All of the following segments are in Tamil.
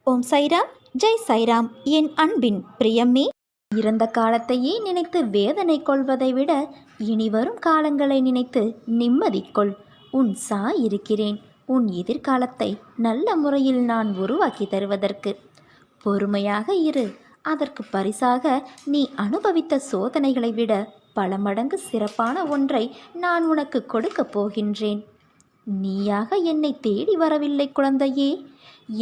ஓம் சைராம், ஜெய் சைராம். என் அன்பின் பிரியமே, இறந்த காலத்தையே நினைத்து வேதனை கொள்வதை விட இனி வரும் காலங்களை நினைத்து நிம்மதி கொள். உன் சாய் இருக்கிறேன், உன் எதிர்காலத்தை நல்ல முறையில் நான் உருவாக்கி தருவதற்கு. பொறுமையாக இரு. அதற்கு பரிசாக நீ அனுபவித்த சோதனைகளை விட பல மடங்கு சிறப்பான ஒன்றை நான் உனக்கு கொடுக்கப் போகின்றேன். நீயாக என்னை தேடி வரவில்லை குழந்தையே.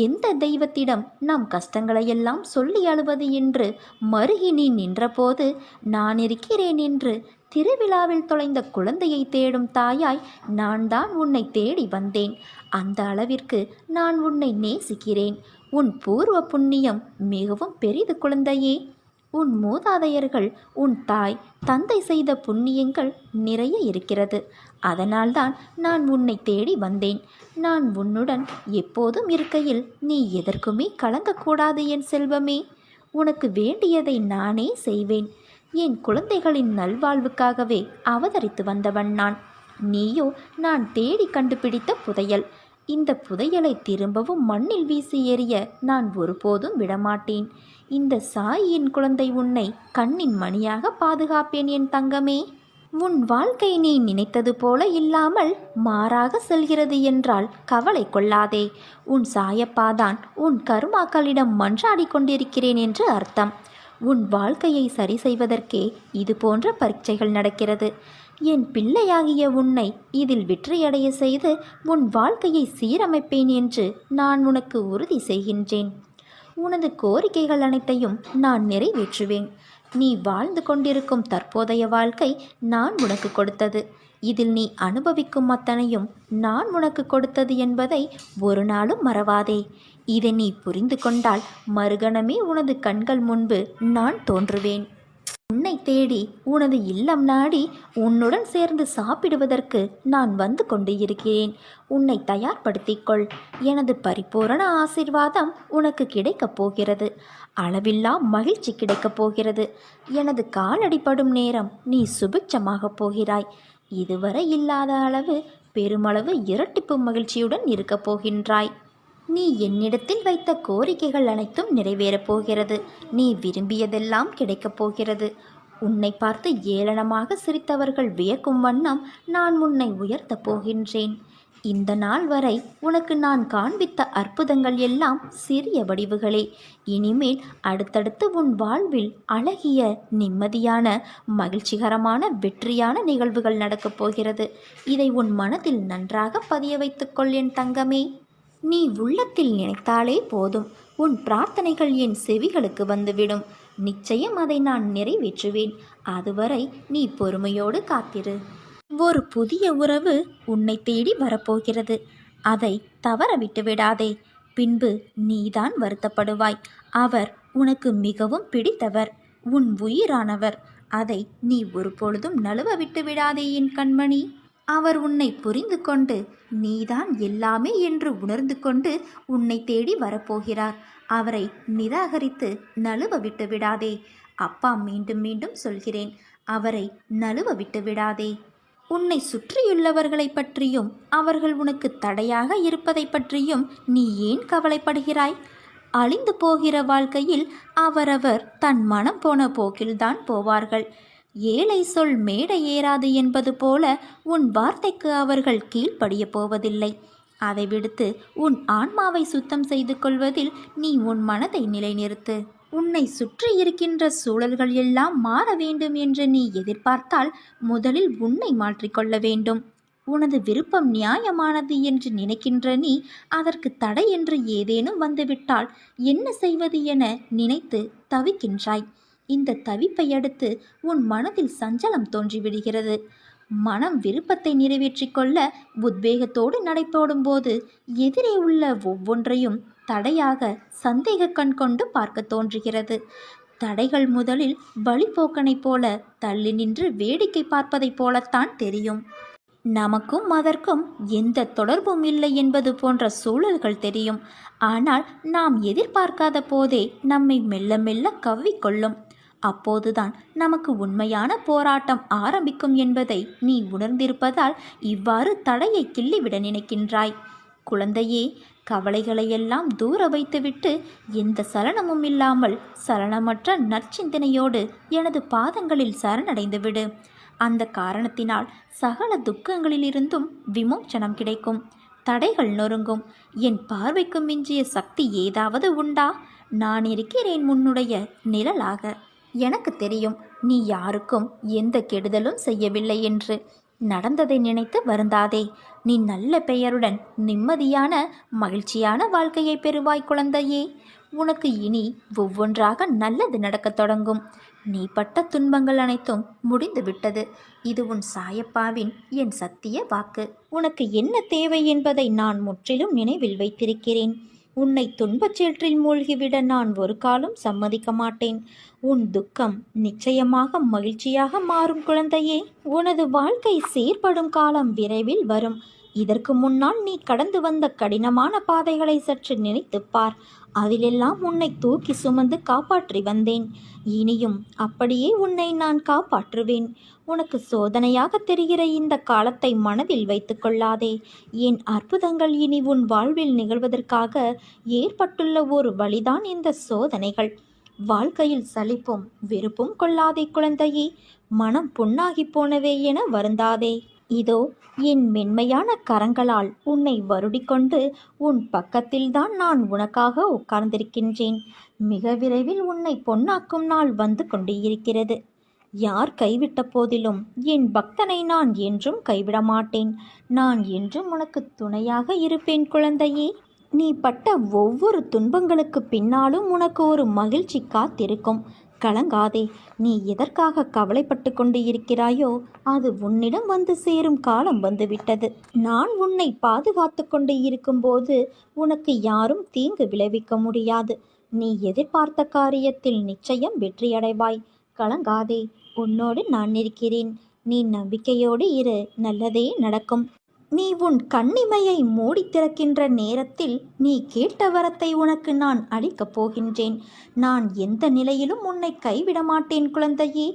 எந்த தெய்வத்திடம் நம் கஷ்டங்களையெல்லாம் சொல்லி அழுவது என்று மருகி நீ நின்றபோது நான் இருக்கிறேன் என்று திருவிழாவில் தொலைந்த குழந்தையை தேடும் தாயாய் நான் தான் உன்னை தேடி வந்தேன். அந்த அளவிற்கு நான் உன்னை நேசிக்கிறேன். உன் பூர்வ புண்ணியம் மிகவும் பெரிது குழந்தையே. உன் மூதாதையர்கள், உன் தாய் தந்தை செய்த புண்ணியங்கள் நிறைய இருக்கிறது. அதனால்தான் நான் உன்னை தேடி வந்தேன். நான் உன்னுடன் எப்போதும் இருக்கையில் நீ எதற்குமே கலங்கக்கூடாது என் செல்வமே. உனக்கு வேண்டியதை நானே செய்வேன். என் குழந்தைகளின் நல்வாழ்வுக்காகவே அவதரித்து வந்தவன் நான். நீயோ நான் தேடி கண்டுபிடித்த புதையல். இந்த புதையலை திரும்பவும் மண்ணில் வீசி எறிய நான் ஒருபோதும் விடமாட்டேன். இந்த சாயின் குழந்தை உன்னை கண்ணின் மணியாக பாதுகாப்பேன் என் தங்கமே. உன் வாழ்க்கை நீ நினைத்தது போல இல்லாமல் மாறாக செல்கிறது என்றால் கவலை கொள்ளாதே. உன் சாயப்பாதான் உன் கருமாக்களிடம் மன்றாடி கொண்டிருக்கிறேன் என்று அர்த்தம். உன் வாழ்க்கையை சரி செய்வதற்கே இது போன்ற பரீட்சைகள் நடக்கிறது. என் பிள்ளையாகிய உன்னை இதில் வெற்றியடைய செய்து உன் வாழ்க்கையை சீரமைப்பேன் என்று நான் உனக்கு உறுதி செய்கின்றேன். உனது கோரிக்கைகள் அனைத்தையும் நான் நிறைவேற்றுவேன். நீ வாழ்ந்து கொண்டிருக்கும் தற்போதைய வாழ்க்கை நான் உனக்கு கொடுத்தது. இதில் நீ அனுபவிக்கும் அத்தனையும் நான் உனக்கு கொடுத்தது என்பதை ஒரு நாளும் மறவாதே. இதை நீ புரிந்து கொண்டால் மறுகணமே உனது கண்கள் முன்பு நான் தோன்றுவேன். உன்னை தேடி உனது இல்லம் நாடி உன்னுடன் சேர்ந்து சாப்பிடுவதற்கு நான் வந்து கொண்டு இருக்கிறேன். உன்னை தயார்படுத்திக்கொள். எனது பரிபூரண ஆசீர்வாதம் உனக்கு கிடைக்கப் போகிறது. அளவில்லா மகிழ்ச்சி கிடைக்கப் போகிறது. எனது காலடிப்படும் நேரம் நீ சுபிட்சமாகப் போகிறாய். இதுவரை இல்லாத அளவு பெருமளவு இரட்டிப்பு மகிழ்ச்சியுடன் இருக்கப் போகின்றாய். நீ என்னிடத்தில் வைத்த கோரிக்கைகள் அனைத்தும் நிறைவேறப் போகிறது. நீ விரும்பியதெல்லாம் கிடைக்கப் போகிறது. உன்னை பார்த்து ஏளனமாக சிரித்தவர்கள் வியக்கும் வண்ணம் நான் உன்னை உயர்த்தப் போகின்றேன். இந்த நாள் வரை உனக்கு நான் காண்பித்த அற்புதங்கள் எல்லாம் சிறிய வடிவுகளே. இனிமேல் அடுத்தடுத்து உன் வாழ்வில் அழகிய, நிம்மதியான, மகிழ்ச்சிகரமான, வெற்றியான நிகழ்வுகள் நடக்கப் போகிறது. இதை உன் மனதில் நன்றாக பதிய வைத்துக்கொள் என் தங்கமே. நீ உள்ளத்தில் நினைத்தாலே போதும், உன் பிரார்த்தனைகள் என் செவிகளுக்கு வந்துவிடும். நிச்சயம் அதை நான் நிறைவேற்றுவேன். அதுவரை நீ பொறுமையோடு காத்திரு. ஒரு புதிய உறவு உன்னை தேடி வரப்போகிறது. அதை தவற விட்டு விடாதே. பின்பு நீதான் வருத்தப்படுவாய். அவர் உனக்கு மிகவும் பிடித்தவர், உன் உயிரானவர். அதை நீ ஒருபொழுதும் நழுவ விட்டு விடாதே என் கண்மணி. அவர் உன்னை புரிந்து கொண்டு நீதான் எல்லாமே என்று உணர்ந்து கொண்டு உன்னை தேடி வரப்போகிறார். அவரை நிராகரித்து நழுவ விட்டு விடாதே. அப்பா மீண்டும் மீண்டும் சொல்கிறேன், அவரை நழுவ விட்டு விடாதே. உன்னை சுற்றியுள்ளவர்களை பற்றியும் அவர்கள் உனக்கு தடையாக இருப்பதை பற்றியும் நீ ஏன் கவலைப்படுகிறாய்? அழிந்து போகிற வாழ்க்கையில் அவரவர் தன் மனம் போன போக்கில்தான் போவார்கள். ஏழை சொல் மேடை ஏறாது என்பது போல உன் வார்த்தைக்கு அவர்கள் கீழ்ப்படிய போவதில்லை. அதை விடுத்து உன் ஆன்மாவை சுத்தம் செய்து கொள்வதில் நீ உன் மனதை நிலைநிறுத்து. உன்னை சுற்றி இருக்கின்ற சூழல்கள் எல்லாம் மாற வேண்டும் என்று நீ எதிர்பார்த்தால் முதலில் உன்னை மாற்றிக்கொள்ள வேண்டும். உனது விருப்பம் நியாயமானது என்று நினைக்கின்ற நீ அதற்கு தடை என்று ஏதேனும் வந்துவிட்டால் என்ன செய்வது என நினைத்து தவிக்கின்றாய். இந்த தவிப்பை அடுத்து உன் மனதில் சஞ்சலம் தோன்றிவிடுகிறது. மனம் விருப்பத்தை நிறைவேற்றிக் கொள்ள உத்வேகத்தோடு நடைபோடும் போது எதிரே உள்ள ஒவ்வொன்றையும் தடையாக சந்தேக கண் கொண்டு பார்க்க தோன்றுகிறது. தடைகள் முதலில் வழிபோக்கனைப் போல தள்ளி நின்று வேடிக்கை பார்ப்பதைப் போலத்தான் தெரியும். நமக்கும் அதற்கும் எந்த தொடர்பும் இல்லை என்பது போன்ற சூழல்கள் தெரியும். ஆனால் நாம் எதிர்பார்க்காத போதே நம்மை மெல்ல மெல்ல கவ்விக்கொள்ளும். அப்போதுதான் நமக்கு உண்மையான போராட்டம் ஆரம்பிக்கும் என்பதை நீ உணர்ந்திருப்பதால் இவ்வாறு தடையை கிள்ளிவிட நினைக்கின்றாய். குழந்தையே, கவலைகளையெல்லாம் தூர வைத்துவிட்டு எந்த சலனமும் இல்லாமல் சலனமற்ற நற்சிந்தனையோடு எனது பாதங்களில் சரணடைந்து விடு. அந்த காரணத்தினால் சகல துக்கங்களிலிருந்தும் விமோச்சனம் கிடைக்கும். தடைகள் நொறுங்கும். என் பார்வைக்கு மிஞ்சிய சக்தி ஏதாவது உண்டா? நான் இருக்கிறேன் உன்னுடைய நிழலாக. எனக்கு தெரியும் நீ யாருக்கும் எந்த கெடுதலும் செய்யவில்லை என்று. நடந்ததை நினைத்து வருந்தாதே. நீ நல்ல பெயருடன் நிம்மதியான மகிழ்ச்சியான வாழ்க்கையை பெறுவாய் குழந்தையே. உனக்கு இனி ஒவ்வொன்றாக நல்லது நடக்கத் தொடங்கும். நீ பட்ட துன்பங்கள் அனைத்தும் முடிந்து விட்டது. இது உன் சாயப்பாவின் என் சத்திய வாக்கு. உனக்கு என்ன தேவை என்பதை நான் முற்றிலும் நினைவில் வைத்திருக்கிறேன். உன்னை துன்பச் சேற்றில் மூழ்கிவிட நான் ஒரு காலம் சம்மதிக்க மாட்டேன். உன் துக்கம் நிச்சயமாக மகிழ்ச்சியாக மாறும் குழந்தையே. உனது வாழ்க்கை சீர்படும் காலம் விரைவில் வரும். இதற்கு முன்னால் நீ கடந்து வந்த கடினமான பாதைகளை சற்று நினைத்துப் பார். அதிலெல்லாம் உன்னை தூக்கி சுமந்து காப்பாற்றி வந்தேன். இனியும் அப்படியே உன்னை நான் காப்பாற்றுவேன். உனக்கு சோதனையாக தெரிகிற இந்த காலத்தை மனதில் வைத்து கொள்ளாதே. என் அற்புதங்கள் இனி உன் வாழ்வில் நிகழ்வதற்காக ஏற்பட்டுள்ள ஒரு வழிதான் இந்த சோதனைகள். வாழ்க்கையில் சலிப்பும் வெறுப்பும் கொள்ளாதே குழந்தையே. மனம் புண்ணாகி போனவே என வருந்தாதே. இதோ என் மென்மையான கரங்களால் உன்னை வருடிக்கொண்டு உன் பக்கத்தில்தான் நான் உனக்காக உட்கார்ந்திருக்கின்றேன். மிக விரைவில் உன்னை பொன்னாக்கும் நாள் வந்து கொண்டு இருக்கிறது. யார் கைவிட்ட போதிலும் என் பக்தனை நான் என்றும் கைவிட மாட்டேன். நான் என்றும் உனக்கு துணையாக இருப்பேன் குழந்தையே. நீ பட்ட ஒவ்வொரு துன்பங்களுக்கு பின்னாலும் உனக்கு ஒரு மகிழ்ச்சி காத்திருக்கும். கலங்காதே. நீ எதற்காக கவலைப்பட்டு கொண்டு இருக்கிறாயோ அது உன்னிடம் வந்து சேரும் காலம் வந்துவிட்டது. நான் உன்னை பாதுகாத்து கொண்டு இருக்கும்போது உனக்கு யாரும் தீங்கு விளைவிக்க முடியாது. நீ எதிர்பார்த்த காரியத்தில் நிச்சயம் வெற்றியடைவாய். கலங்காதே. உன்னோடு நான் இருக்கிறேன். நீ நம்பிக்கையோடு இரு. நல்லதே நடக்கும். நீ உன் கண்ணிமையை மூடி திறக்கின்ற நேரத்தில் நீ கேட்ட வரத்தை உனக்கு நான் அளிக்கப் போகின்றேன். நான் எந்த நிலையிலும் உன்னை கைவிட மாட்டேன் குழந்தையே.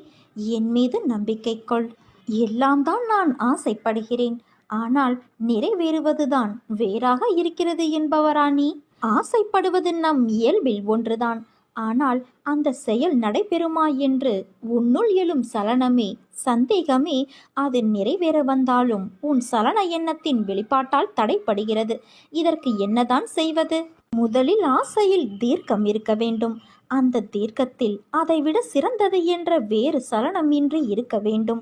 என் மீது நம்பிக்கை கொள். எல்லாம் தான் நான் ஆசைப்படுகிறேன். ஆனால் நிறைவேறுவதுதான் வேறாக இருக்கிறது என்பவரா நீ? ஆசைப்படுவது நம் இயல்பில் ஒன்றுதான். ஆனால் அந்த செயல் நடைபெறுமா என்று உன்னுள் எழும் சலனமே, சந்தேகமே அது நிறைவேற வந்தாலும் உன் சலன எண்ணத்தின் வெளிப்பாட்டால் தடைப்படுகிறது. இதற்கு என்னதான் செய்வது? முதலில் ஆசையில் தீர்க்கம் இருக்க வேண்டும். அந்த தீர்க்கத்தில் அதைவிட சிறந்தது என்ற வேறு சலனமின்றி இருக்க வேண்டும்.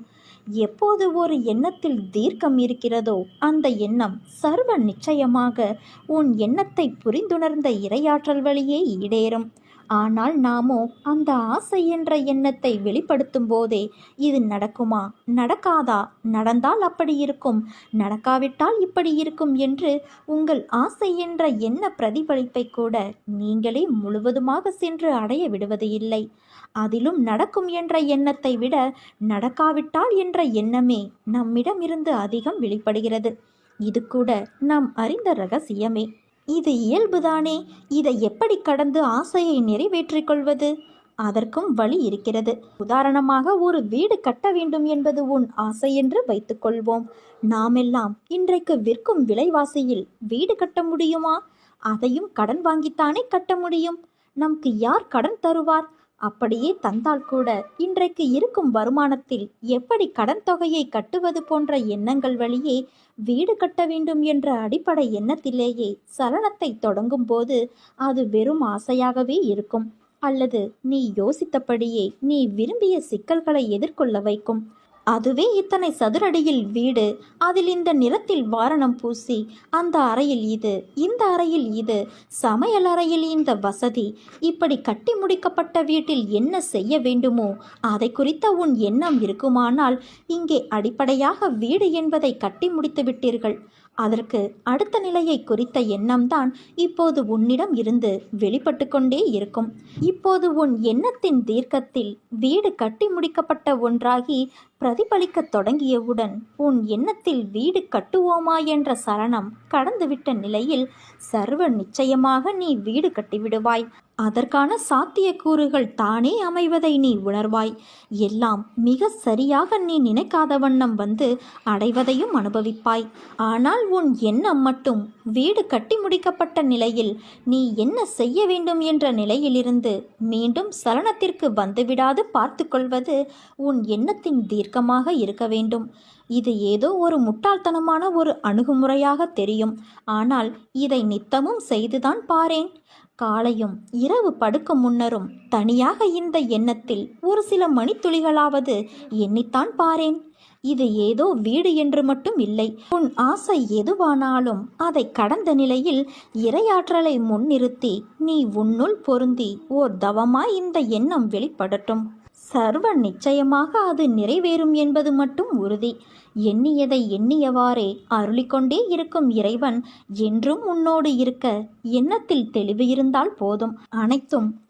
எப்போது ஒரு எண்ணத்தில் தீர்க்கம் இருக்கிறதோ அந்த எண்ணம் சர்வ நிச்சயமாக உன் எண்ணத்தை புரிந்துணர்ந்த இறையாற்றல் வழியே ஈடேறும். ஆனால் நாமோ அந்த ஆசை என்ற எண்ணத்தை வெளிப்படுத்தும் போதே இது நடக்குமா, நடக்காதா, நடந்தால் அப்படி இருக்கும், நடக்காவிட்டால் இப்படி இருக்கும் என்று உங்கள் ஆசை என்ற எண்ண பிரதிபலிப்பை கூட நீங்களே முழுவதுமாக சென்று அடைய விடுவது இல்லை. அதிலும் நடக்கும் என்ற எண்ணத்தை விட நடக்காவிட்டால் என்ற எண்ணமே நம்மிடமிருந்து அதிகம் வெளிப்படுகிறது. இது கூட நாம் அறிந்த ரகசியமே. இது இயல்புதானே. இதை எப்படி கடந்து ஆசையை நிறைவேற்றிக் கொள்வது? அதற்கும் வழி இருக்கிறது. உதாரணமாக ஒரு வீடு கட்ட வேண்டும் என்பது உன் ஆசை என்று வைத்துக்கொள்வோம். நாமெல்லாம் இன்றைக்கு விற்கும் விலைவாசியில் வீடு கட்ட முடியுமா? அதையும் கடன் வாங்கித்தானே கட்ட முடியும். நமக்கு யார் கடன் தருவார்? அப்படியே தந்தால் கூட இன்றைக்கு இருக்கும் வருமானத்தில் எப்படி கடன் தொகையை கட்டுவது போன்ற எண்ணங்கள் வழியே வீடு கட்ட வேண்டும் என்ற அடிப்படை எண்ணத்திலேயே சலனத்தை தொடங்கும் போது அது வெறும் ஆசையாகவே இருக்கும். அல்லது நீ யோசித்தபடியே நீ விரும்பிய சிக்கல்களை எதிர்கொள்ள வைக்கும். அதுவே இத்தனை சதுரடியில் வீடு, அதில் இந்த நிறத்தில் வாரணம் பூசி, அந்த அறையில் இது, இந்த அறையில் இது, சமையல் அறையில் இந்த வசதி, இப்படி கட்டி முடிக்கப்பட்ட வீட்டில் என்ன செய்ய வேண்டுமோ அதை குறித்த உன் எண்ணம் இருக்குமானால் இங்கே அடிப்படையாக வீடு என்பதை கட்டி முடித்து விட்டீர்கள். அதற்கு அடுத்த நிலையை குறித்த எண்ணம்தான் இப்போது உன்னிடம் இருந்து வெளிப்பட்டு கொண்டே இருக்கும். இப்போது உன் எண்ணத்தின் தீர்க்கத்தில் வீடு கட்டி முடிக்கப்பட்ட ஒன்றாகி பிரதிபலிக்க தொடங்கியவுடன் உன் எண்ணத்தில் வீடு கட்டுவோமா என்ற சலனம் கடந்துவிட்ட நிலையில் சர்வ நிச்சயமாக நீ வீடு கட்டிவிடுவாய். அதற்கான சாத்தியக்கூறுகள் தானே அமைவதை நீ உணர்வாய். எல்லாம் மிக சரியாக நீ நினைக்காத வண்ணம் வந்து அடைவதையும் அனுபவிப்பாய். ஆனால் உன் எண்ணம் மட்டும் வீடு கட்டி முடிக்கப்பட்ட நிலையில் நீ என்ன செய்ய வேண்டும் என்ற நிலையிலிருந்து மீண்டும் சலனத்திற்கு வந்துவிடாது பார்த்து கொள்வது உன் எண்ணத்தின் தீர்க்கமாக இருக்க வேண்டும். இது ஏதோ ஒரு முட்டாள்தனமான ஒரு அணுகுமுறையாக தெரியும். ஆனால் இதை நித்தமும் செய்துதான் பாரேன். காலையும் இரவு படுக்கும் முன்னரும் தனியாக இந்த எண்ணத்தில் ஒரு சில மணித்துளிகளாவது எண்ணித்தான் பாரேன். இது ஏதோ வீடு என்று மட்டும் இல்லை. உன் ஆசை எதுவானாலும் அதை கடந்த நிலையில் இறையாற்றலை முன்னிறுத்தி நீ உன்னுள் பொருந்தி ஓர் தவமாய் இந்த எண்ணம் வெளிப்படட்டும். சர்வ நிச்சயமாக அது நிறைவேறும் என்பது மட்டும் உறுதி. எண்ணியதை எண்ணியவாறே அருளிக்கொண்டே இருக்கும் இறைவன் என்றும் உன்னோடு இருக்க எண்ணத்தில் தெளிவு இருந்தால் போதும்.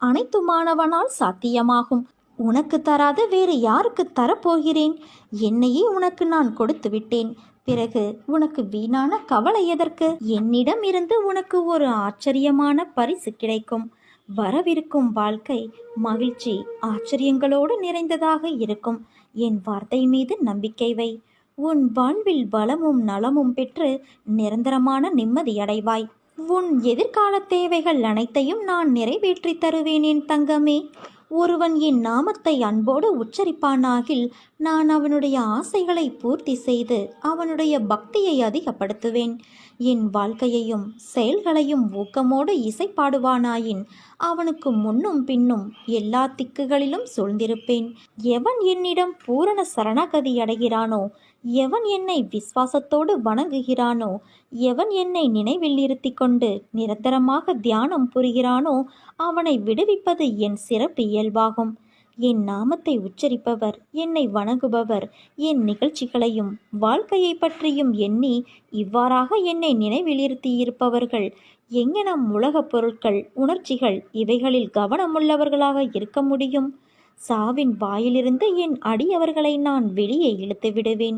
அனைத்துமானவனால் சாத்தியமாகும். உனக்கு தராத வேறு யாருக்கு தரப்போகிறேன்? என்னையே உனக்கு நான் கொடுத்து விட்டேன். பிறகு உனக்கு வீணான கவலை எதற்கு? என்னிடம் இருந்து உனக்கு ஒரு ஆச்சரியமான பரிசு கிடைக்கும். வரவிருக்கும் வாழ்க்கை மகிழ்ச்சி ஆச்சரியங்களோடு நிறைந்ததாக இருக்கும். என் வார்த்தை மீது நம்பிக்கை வை. உன் வாழ்வில் வளமும் நலமும் பெற்று நிரந்தரமான நிம்மதியடைவாய். உன் எதிர்கால தேவைகள் அனைத்தையும் நான் நிறைவேற்றி தருவேன் என் தங்கமே. ஒருவன் என் நாமத்தை அன்போடு உச்சரிப்பானாகில் நான் அவனுடைய ஆசைகளை பூர்த்தி செய்து அவனுடைய பக்தியை அதிகப்படுத்துவேன். என் வாழ்க்கையையும் செயல்களையும் ஊக்கமோடு இசைப்பாடுவானாயின் அவனுக்கு முன்னும் பின்னும் எல்லா திக்குகளிலும் சூழ்ந்திருப்பேன். எவன் என்னிடம் பூரண சரணாகதி அடைகிறானோ, எவன் என்னை விசுவாசத்தோடு வணங்குகிறானோ, எவன் என்னை நினைவில் இருத்தி கொண்டு நிரந்தரமாக தியானம் புரிகிறானோ அவனை விடுவிப்பது என் சிறப்பு இயல்பாகும். என் நாமத்தை உச்சரிப்பவர், என்னை வணங்குபவர், என் நிகழ்ச்சிகளையும் வாழ்க்கையை பற்றியும் எண்ணி இவ்வாறாக என்னை நினைவில் இருத்தியிருப்பவர்கள் எங்கெனம் உலகப் பொருட்கள், உணர்ச்சிகள் இவைகளில் கவனமுள்ளவர்களாக இருக்க முடியும்? சாவின் வாயிலிருந்து என் அடியவர்களை நான் வெளியே இழுத்து விடுவேன்.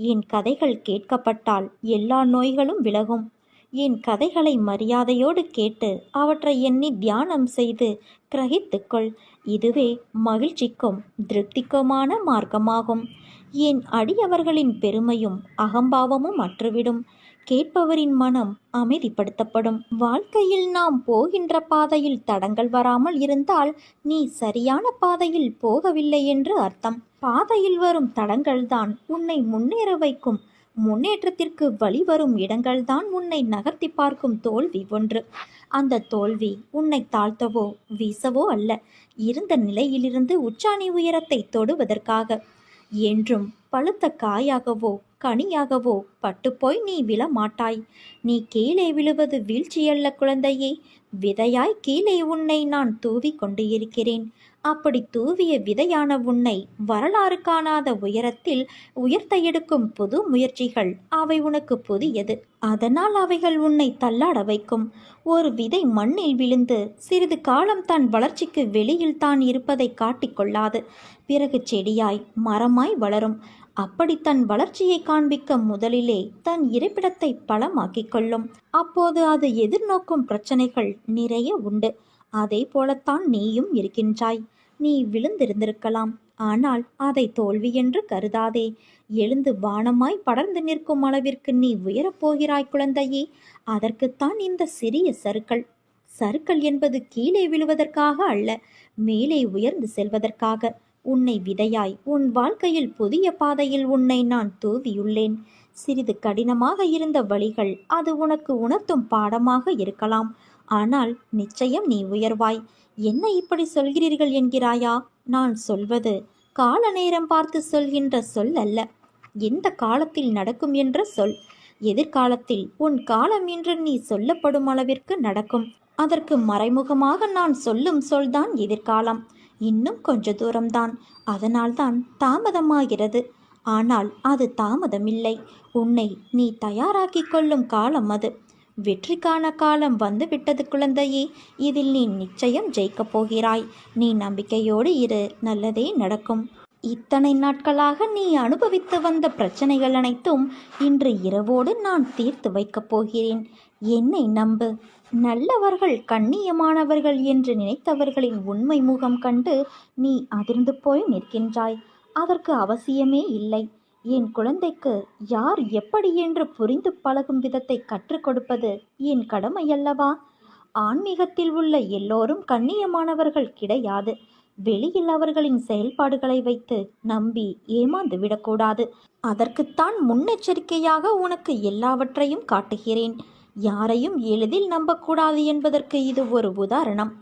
என் கதைகள் கேட்கப்பட்டால் எல்லா நோய்களும் விலகும். என் கதைகளை மரியாதையோடு கேட்டு அவற்றை எண்ணி தியானம் செய்து கிரகித்துக்கொள். இதுவே மகிழ்ச்சிக்கும் திருப்திக்குமான மார்க்கமாகும். என் அடியவர்களின் பெருமையும் அகம்பாவமும் அற்றுவிடும். கேட்பவரின் மனம் அமைதிப்படுத்தப்படும். வாழ்க்கையில் நாம் போகின்ற பாதையில் தடங்கள் வராமல் இருந்தால் நீ சரியான பாதையில் போகவில்லை என்று அர்த்தம். பாதையில் வரும் தடங்கள்தான் உன்னை முன்னேற வைக்கும். முன்னேற்றத்திற்கு வழிவரும் இடங்கள்தான் உன்னை நகர்த்தி பார்க்கும் தோல்வி ஒன்று. அந்த தோல்வி உன்னை தாழ்த்தவோ வீசவோ அல்ல, இருந்த நிலையிலிருந்து உச்சாணி உயரத்தை தொடுவதற்காக. என்றும் பழுத்த காயாகவோ கனியாகவோ பட்டுப்போய் நீ விழமாட்டாய். நீ கீழே விழுவது வீழ்ச்சியல்ல குழந்தையே. விதையாய் கீழே உன்னை நான் தூவி கொண்டு இருக்கிறேன். அப்படி தூவிய விதையான உன்னை வரலாறு காணாத உயரத்தில் உயர்த்த எடுக்கும் புது முயற்சிகள் அவை உனக்கு புதியது. அதனால் அவைகள் உன்னை தள்ளாட வைக்கும். ஒரு விதை மண்ணில் விழுந்து சிறிது காலம் தன் வளர்ச்சிக்கு வெளியில் தான் இருப்பதை காட்டிக்கொள்ளாது. பிறகு செடியாய் மரமாய் வளரும். அப்படி தன் வளர்ச்சியை காண்பிக்க முதலிலே தன் இருப்பிடத்தை பலமாக்கிக் கொள்ளும். அப்போது அது எதிர்நோக்கும் பிரச்சனைகள் நிறைய உண்டு. அதே போலத்தான் நீயும் இருக்கின்றாய். நீ விழுந்திருந்திருக்கலாம், ஆனால் அதை தோல்வி என்று கருதாதே. எழுந்து வானமாய் படர்ந்து நிற்கும் அளவிற்கு நீ உயரப்போகிறாய் குழந்தையே. அதற்குத்தான் இந்த சிறிய சறுக்கல் என்பது கீழே விழுவதற்காக அல்ல, மேலே உயர்ந்து செல்வதற்காக. உன்னை விதையாய் உன் வாழ்க்கையில் புதிய பாதையில் உன்னை நான் தூவியுள்ளேன். சிறிது கடினமாக இருந்த வழிகள் அது உனக்கு உணர்த்தும் பாடமாக இருக்கலாம். ஆனால் நிச்சயம் நீ உயர்வாய். என்ன இப்படி சொல்கிறீர்கள் என்கிறாயா? நான் சொல்வது கால நேரம் பார்த்து சொல்கின்ற சொல் அல்ல, எந்த காலத்தில் நடக்கும் என்ற சொல். எதிர்காலத்தில் உன் காலம் என்று நீ சொல்லப்படும் அளவிற்கு நடக்கும். அதற்கு மறைமுகமாக நான் சொல்லும் சொல்தான் எதிர்காலம். இன்னும் கொஞ்ச தூரம்தான், அதனால்தான் தாமதமாகிறது. ஆனால் அது தாமதமில்லை, உன்னை நீ தயாராக்கிக் கொள்ளும் காலம் அது. வெற்றிக்கான காலம் வந்துவிட்டது குழந்தையே. இதில் நீ நிச்சயம் ஜெயிக்கப் போகிறாய். நீ நம்பிக்கையோடு இரு, நல்லதே நடக்கும். இத்தனை நாட்களாக நீ அனுபவித்து வந்த பிரச்சனைகள் அனைத்தும் இன்று இரவோடு நான் தீர்த்து வைக்கப் போகிறேன். என்னை நம்பு. நல்லவர்கள் கண்ணியமானவர்கள் என்று நினைத்தவர்களின் உண்மை முகம் கண்டு நீ அதிர்ந்து போய் நிற்கின்றாய். அதற்கு அவசியமே இல்லை. என் குழந்தைக்கு யார் எப்படி என்று புரிந்து பழகும் விதத்தை கற்றுக் கொடுப்பது என் கடமையல்லவா? ஆன்மீகத்தில் உள்ள எல்லோரும் கண்ணியமானவர்கள் கிடையாது. வெளியில் அவர்களின் செயல்பாடுகளை வைத்து நம்பி ஏமாந்து விடக்கூடாது. அதற்குத்தான் முன்னெச்சரிக்கையாக உனக்கு எல்லாவற்றையும் காட்டுகிறேன். யாரையும் எளிதில் நம்பக்கூடாது என்பதற்கு இது ஒரு உதாரணம்.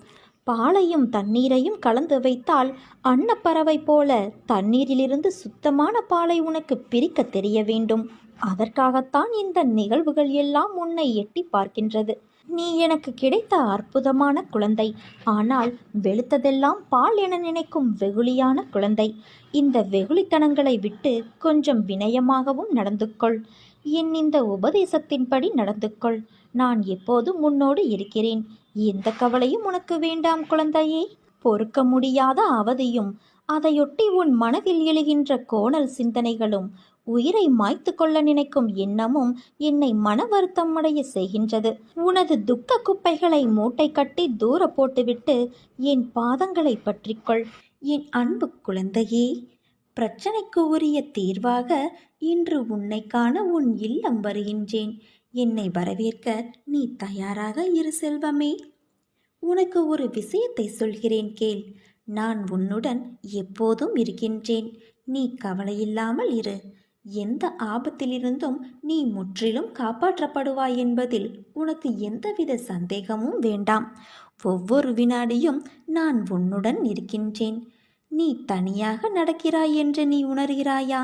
பாலையும் தண்ணீரையும் கலந்து வைத்தால் அன்னப்பறவை போல தண்ணீரிலிருந்து சுத்தமான பாலை உனக்கு பிரிக்க தெரிய வேண்டும். அதற்காகத்தான் இந்த நிகழ்வுகள் எல்லாம் உன்னை எட்டி பார்க்கின்றது. நீ எனக்கு கிடைத்த அற்புதமான குழந்தை. ஆனால் வெளுத்ததெல்லாம் பால் என நினைக்கும் வெகுளியான குழந்தை. இந்த வெகுளித்தனங்களை விட்டு கொஞ்சம் வினயமாகவும் நடந்து கொள். என் இந்த உபதேசத்தின்படி நடந்து கொள். நான் எப்போதும் உன்னோடு இருக்கிறேன். எந்த கவலையும் உனக்கு வேண்டாம் குழந்தையே. பொறுக்க முடியாத அவதியும் அதையொட்டி உன் மனதில் எழுகின்ற கோணல் சிந்தனைகளும் உயிரை மாய்த்து கொள்ள நினைக்கும் எண்ணமும் என்னை மன வருத்தம் அடைய செய்கின்றது. உனது துக்க குப்பைகளை மூட்டை கட்டி தூர போட்டுவிட்டு என் பாதங்களை பற்றிக்கொள். என் அன்பு குழந்தையே, பிரச்சனைக்கு உரிய தீர்வாக இன்று உன்னை காண உன் இல்லம் வருகின்றேன். என்னை வரவேற்க நீ தயாராக இரு செல்வமே. உனக்கு ஒரு விஷயத்தை சொல்கிறேன் கேள். நான் உன்னுடன் எப்போதும் இருக்கின்றேன். நீ கவலையில்லாமல் இரு. எந்த ஆபத்திலிருந்தும் நீ முற்றிலும் காப்பாற்றப்படுவாய் என்பதில் உனக்கு எந்தவித சந்தேகமும் வேண்டாம். ஒவ்வொரு வினாடியும் நான் உன்னுடன் இருக்கின்றேன். நீ தனியாக நடக்கிறாய் என்று நீ உணர்கிறாயா?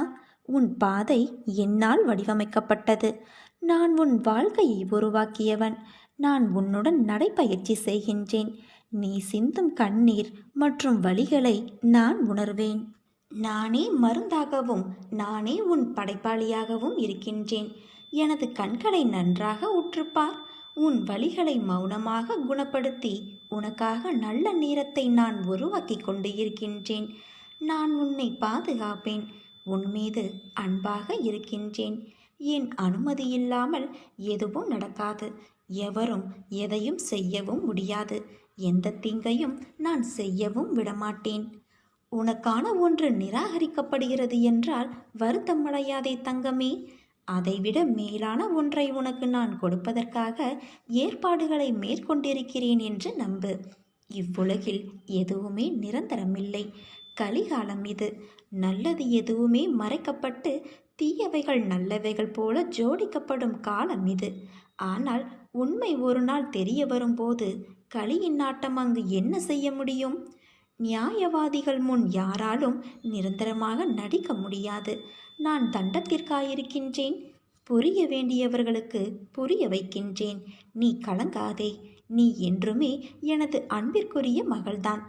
உன் பாதை என்னால் வடிவமைக்கப்பட்டது. நான் உன் வாழ்க்கையை உருவாக்கியவன். நான் உன்னுடன் நடைபயிற்சி செய்கின்றேன். நீ சிந்தும் கண்ணீர் மற்றும் வலிகளை நான் உணர்வேன். நானே மருந்தாகவும் நானே உன் படைப்பாளியாகவும் இருக்கின்றேன். எனது கண்களை நன்றாக உற்றுப்பார். உன் வலிகளை மௌனமாக குணப்படுத்தி உனக்காக நல்ல நேரத்தை நான் உருவாக்கி கொண்டு இருக்கின்றேன். நான் உன்னை பாதுகாப்பேன். உன் மீது அன்பாக இருக்கின்றேன். என் அனுமதி இல்லாமல் எதுவும் நடக்காது. எவரும் எதையும் செய்யவும் முடியாது. எந்த தீங்கையும் நான் செய்யவும் விடமாட்டேன். உனக்கான ஒன்று நிராகரிக்கப்படுகிறது என்றால் வருத்தமடையாதே தங்கமே. அதைவிட மேலான ஒன்றை உனக்கு நான் கொடுப்பதற்காக ஏற்பாடுகளை மேற்கொண்டிருக்கிறேன் என்று நம்பு. இவ்வுலகில் எதுவுமே நிரந்தரமில்லை. கலிகாலம் இது. நல்லது எதுவுமே மறைக்கப்பட்டு தீயவைகள் நல்லவைகள் போல ஜோடிக்கப்படும் காலம் இது. ஆனால் உண்மை ஒரு நாள் தெரிய வரும்போது கலியின் நாட்டம் அங்கு என்ன செய்ய முடியும்? நியாயவாதிகள் முன் யாராலும் நிரந்தரமாக நடிக்க முடியாது. நான் தண்டத்திற்காயிருக்கின்றேன். புரிய வேண்டியவர்களுக்கு புரிய வைக்கின்றேன். நீ கலங்காதே. நீ என்றுமே எனது அன்பிற்குரிய மகள்தான்.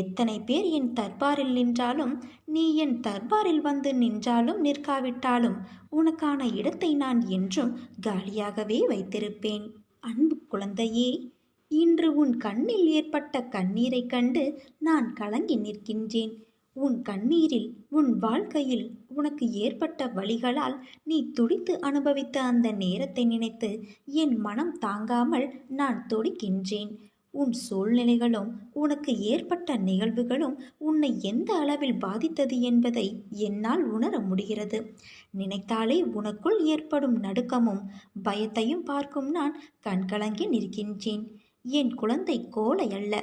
எத்தனை பேர் என் தர்பாரில் நின்றாலும், நீ என் தர்பாரில் வந்து நின்றாலும் நிற்காவிட்டாலும் உனக்கான இடத்தை நான் என்றும் காலியாகவே வைத்திருப்பேன். அன்பு குழந்தையே, இன்று உன் கண்ணில் ஏற்பட்ட கண்ணீரை கண்டு நான் கலங்கி நிற்கின்றேன். உன் கண்ணீரில் உன் வாழ்க்கையில் உனக்கு ஏற்பட்ட வலிகளால் நீ துடித்து அனுபவித்த அந்த நேரத்தை நினைத்து என் மனம் தாங்காமல் நான் துடிக்கின்றேன். உன் சூழ்நிலைகளும் உனக்கு ஏற்பட்ட நிகழ்வுகளும் உன்னை எந்த அளவில் பாதித்தது என்பதை என்னால் உணர முடிகிறது. நினைத்தாலே உனக்குள் ஏற்படும் நடுக்கமும் பயத்தையும் பார்க்கும் நான் கண்கலங்கி நிற்கின்றேன். என் குழந்தை கோழை அல்ல.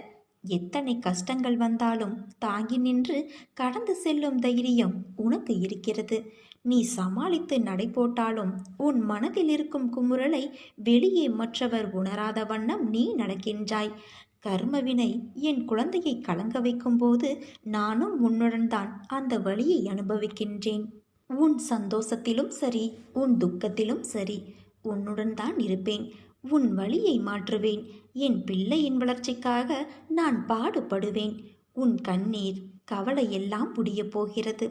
எத்தனை கஷ்டங்கள் வந்தாலும் தாங்கி நின்று கடந்து செல்லும் தைரியம் உனக்கு இருக்கிறது. நீ சமாளித்து நடை போட்டாலும் உன் மனதில் இருக்கும் குமுறலை வெளியே மற்றவர் உணராத வண்ணம் நீ நடக்கின்றாய். கர்மவினை என் குழந்தையை கலங்க வைக்கும் போது நானும் உன்னுடன் தான் அந்த வழியை அனுபவிக்கின்றேன். உன் சந்தோஷத்திலும் சரி, உன் துக்கத்திலும் சரி, உன்னுடன் தான் இருப்பேன். உன் வழியை மாற்றுவேன். என் பிள்ளையின் வளர்ச்சிக்காக நான் பாடுபடுவேன். உன் கண்ணீர் கவலை எல்லாம் முடியப் போகிறது.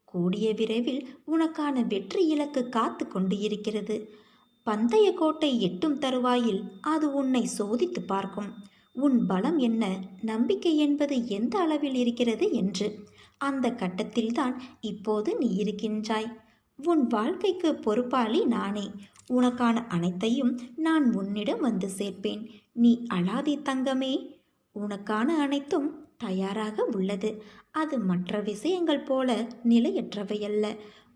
கூடிய விரைவில் உனக்கான வெற்றி இலக்கு காத்து கொண்டு இருக்கிறது. பந்தய கோட்டை எட்டும் தருவாயில் அது உன்னை சோதித்து பார்க்கும். உன் பலம் என்ன, நம்பிக்கை என்பது எந்த அளவில் இருக்கிறது என்று. அந்த கட்டத்தில்தான் இப்போது நீ இருக்கின்றாய். உன் வாழ்க்கைக்கு பொறுப்பாளி நானே. உனக்கான அனைத்தையும் நான் உன்னிடம் வந்து சேர்ப்பேன். நீ அழாதே தங்கமே. உனக்கான அனைத்தும் தயாராக உள்ளது. அது மற்ற விஷயங்கள் போல நிலையற்றவையல்ல.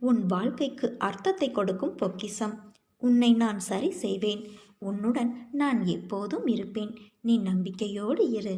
உன் வாழ்க்கைக்கு அர்த்தத்தை கொடுக்கும் பொக்கிஷம். உன்னை நான் சரி செய்வேன். உன்னுடன் நான் எப்போதும் இருப்பேன். நீ நம்பிக்கையோடு இரு.